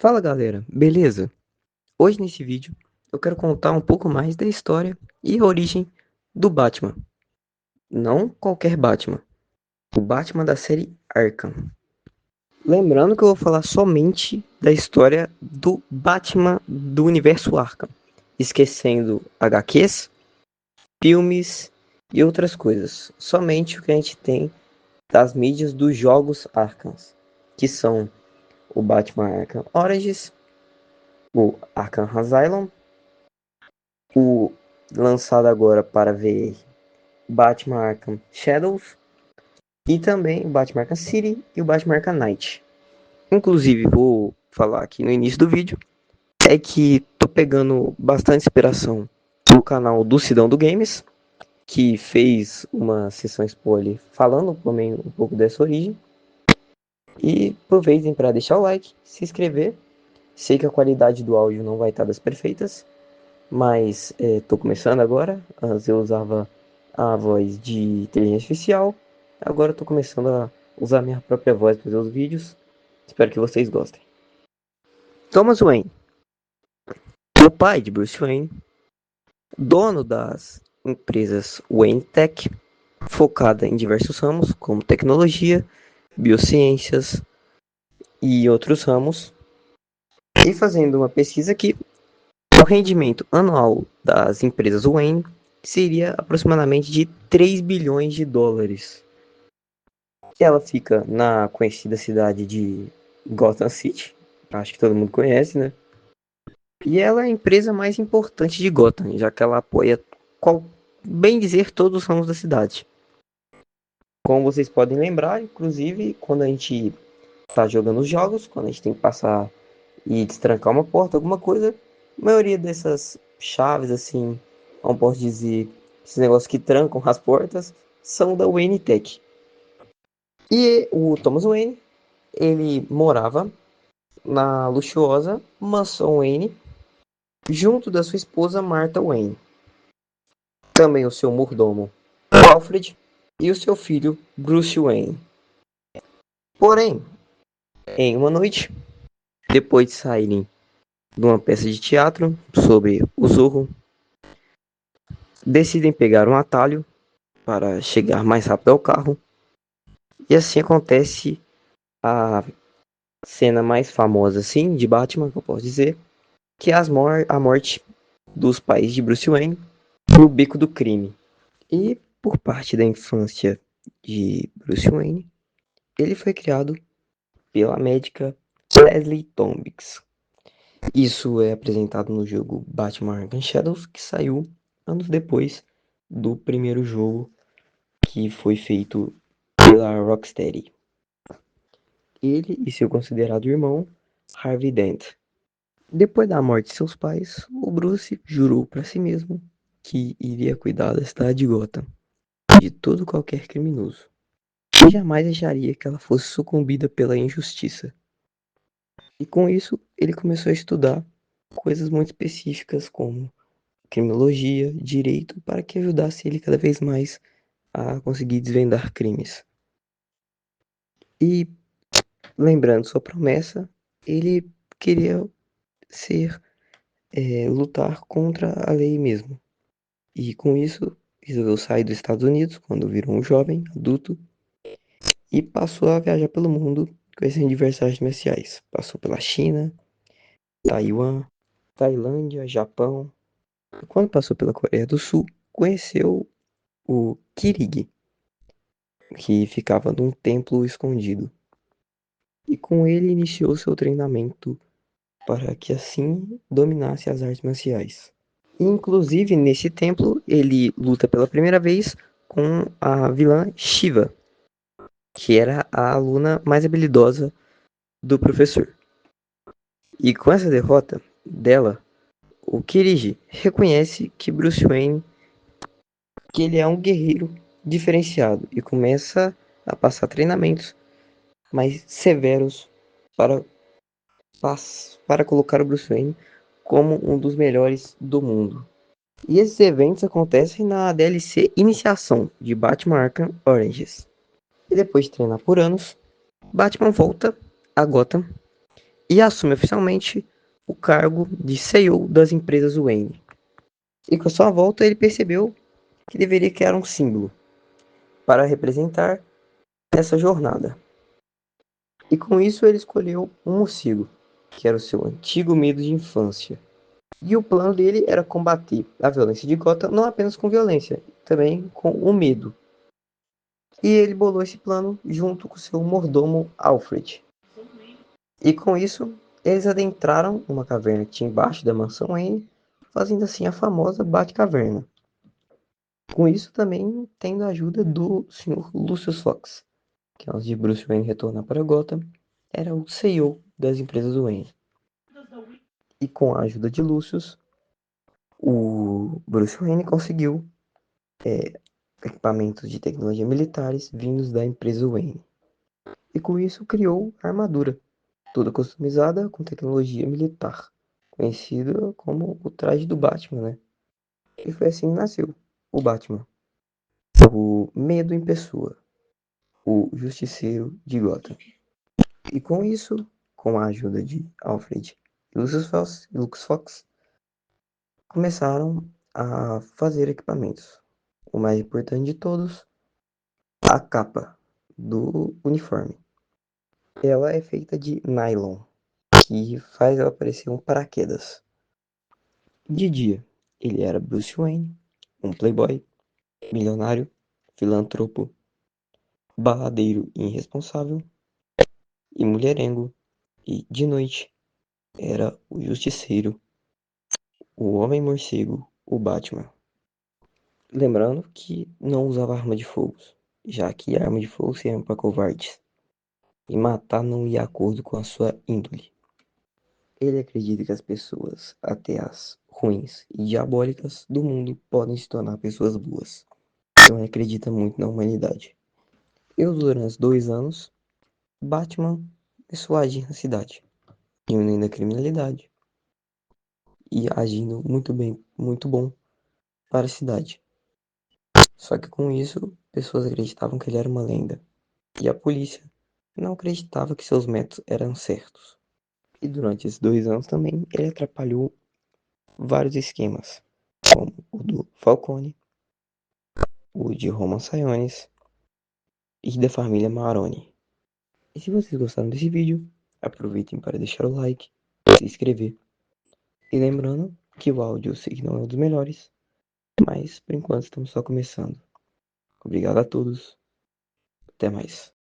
Fala galera, beleza? Hoje nesse vídeo eu quero contar um pouco mais da história e origem do Batman. Não qualquer Batman, o Batman da série Arkham. Lembrando que eu vou falar somente da história do Batman do universo Arkham, esquecendo HQs, filmes e outras coisas. Somente o que a gente tem das mídias dos jogos Arkham, que são o Batman Arkham Origins, o Arkham Asylum, o lançado agora para ver Batman Arkham Shadows e também o Batman Arkham City e o Batman Arkham Knight. Inclusive, vou falar aqui no início do vídeo, é que tô pegando bastante inspiração do canal do Sidão do Games, que fez uma sessão spoiler falando também um pouco dessa origem. E aproveitem para deixar o like, se inscrever. Sei que a qualidade do áudio não vai estar das perfeitas, mas estou começando agora. Antes eu usava a voz de inteligência artificial. Agora estou começando a usar minha própria voz para fazer os vídeos. Espero que vocês gostem. Thomas Wayne, o pai de Bruce Wayne, dono das empresas Wayne Tech, focada em diversos ramos como tecnologia, biociências e outros ramos. E fazendo uma pesquisa aqui, o rendimento anual das empresas Wayne seria aproximadamente de 3 bilhões de dólares. Ela fica na conhecida cidade de Gotham City, acho que todo mundo conhece, né? E ela é a empresa mais importante de Gotham, já que ela apoia, bem dizer, todos os ramos da cidade. Como vocês podem lembrar, inclusive, quando a gente está jogando os jogos, quando a gente tem que passar e destrancar uma porta, alguma coisa, a maioria dessas chaves, assim, não posso dizer, esses negócios que trancam as portas, são da Wayne Tech. E o Thomas Wayne, ele morava na luxuosa mansão Wayne, junto da sua esposa Martha Wayne. Também o seu mordomo Alfred e o seu filho Bruce Wayne. Porém, em uma noite, depois de saírem de uma peça de teatro sobre o Zorro, decidem pegar um atalho para chegar mais rápido ao carro. E assim acontece a cena mais famosa assim de Batman, que eu posso dizer, que é a morte dos pais de Bruce Wayne no beco do crime. E por parte da infância de Bruce Wayne, ele foi criado pela médica Leslie Tombs. Isso é apresentado no jogo Batman Arkham Shadows, que saiu anos depois do primeiro jogo que foi feito pela Rocksteady. Ele e seu considerado irmão, Harvey Dent. Depois da morte de seus pais, o Bruce jurou para si mesmo que iria cuidar da cidade de Gotham, de todo qualquer criminoso, e jamais deixaria que ela fosse sucumbida pela injustiça. E com isso, ele começou a estudar coisas muito específicas como criminologia, direito, para que ajudasse ele cada vez mais a conseguir desvendar crimes. E lembrando sua promessa, ele queria ser lutar contra a lei mesmo. E com isso, resolveu sair dos Estados Unidos quando virou um jovem adulto e passou a viajar pelo mundo conhecendo diversas artes marciais. Passou pela China, Taiwan, Tailândia, Japão. Quando passou pela Coreia do Sul, conheceu o Kirigi, que ficava num templo escondido. E com ele iniciou seu treinamento para que assim dominasse as artes marciais. Inclusive, nesse templo, ele luta pela primeira vez com a vilã Shiva, que era a aluna mais habilidosa do professor. E com essa derrota dela, o Kirigi reconhece que Bruce Wayne, que ele é um guerreiro diferenciado e começa a passar treinamentos mais severos para, para colocar o Bruce Wayne como um dos melhores do mundo. E esses eventos acontecem na DLC Iniciação de Batman Arkham Origins. E depois de treinar por anos, Batman volta a Gotham e assume oficialmente o cargo de CEO das empresas Wayne. E com a sua volta, ele percebeu que deveria criar um símbolo para representar essa jornada. E com isso, ele escolheu um morcego, que era o seu antigo medo de infância. E o plano dele era combater a violência de Gotham não apenas com violência, também com o medo. E ele bolou esse plano junto com seu mordomo Alfred. E com isso, eles adentraram uma caverna que tinha embaixo da mansão Wayne, fazendo assim a famosa Batcaverna. Com isso também tendo a ajuda do Sr. Lucius Fox, que antes de Bruce Wayne retornar para Gotham, era o CEO das empresas Wayne. E com a ajuda de Lucius, o Bruce Wayne conseguiu equipamentos de tecnologia militares vindos da empresa Wayne. E com isso criou a armadura, toda customizada com tecnologia militar, conhecida como o traje do Batman, né? E foi assim que nasceu o Batman, o medo em pessoa, o justiceiro de Gotham. E com isso, com a ajuda de Alfred e Lucas Fox, começaram a fazer equipamentos. O mais importante de todos, a capa do uniforme. Ela é feita de nylon, que faz ela parecer um paraquedas. De dia, ele era Bruce Wayne, um playboy, milionário, filantropo, baladeiro irresponsável e mulherengo. E de noite, era o justiceiro, o Homem-Morcego, o Batman. Lembrando que não usava arma de fogo, já que a arma de fogo seria para covardes, e matar não ia de acordo com a sua índole. Ele acredita que as pessoas, até as ruins e diabólicas do mundo, podem se tornar pessoas boas. Então ele acredita muito na humanidade. E durante 2 anos, Batman começou a agir na cidade, diminuindo a criminalidade e agindo muito bem, muito bom para a cidade. Só que com isso, pessoas acreditavam que ele era uma lenda. E a polícia não acreditava que seus métodos eram certos. E durante esses 2 anos também, ele atrapalhou vários esquemas, como o do Falcone, o de Roman Sionis e da família Maroni. E se vocês gostaram desse vídeo, aproveitem para deixar o like, se inscrever. E lembrando que o áudio eu sei que não é um dos melhores, mas por enquanto estamos só começando. Obrigado a todos, até mais.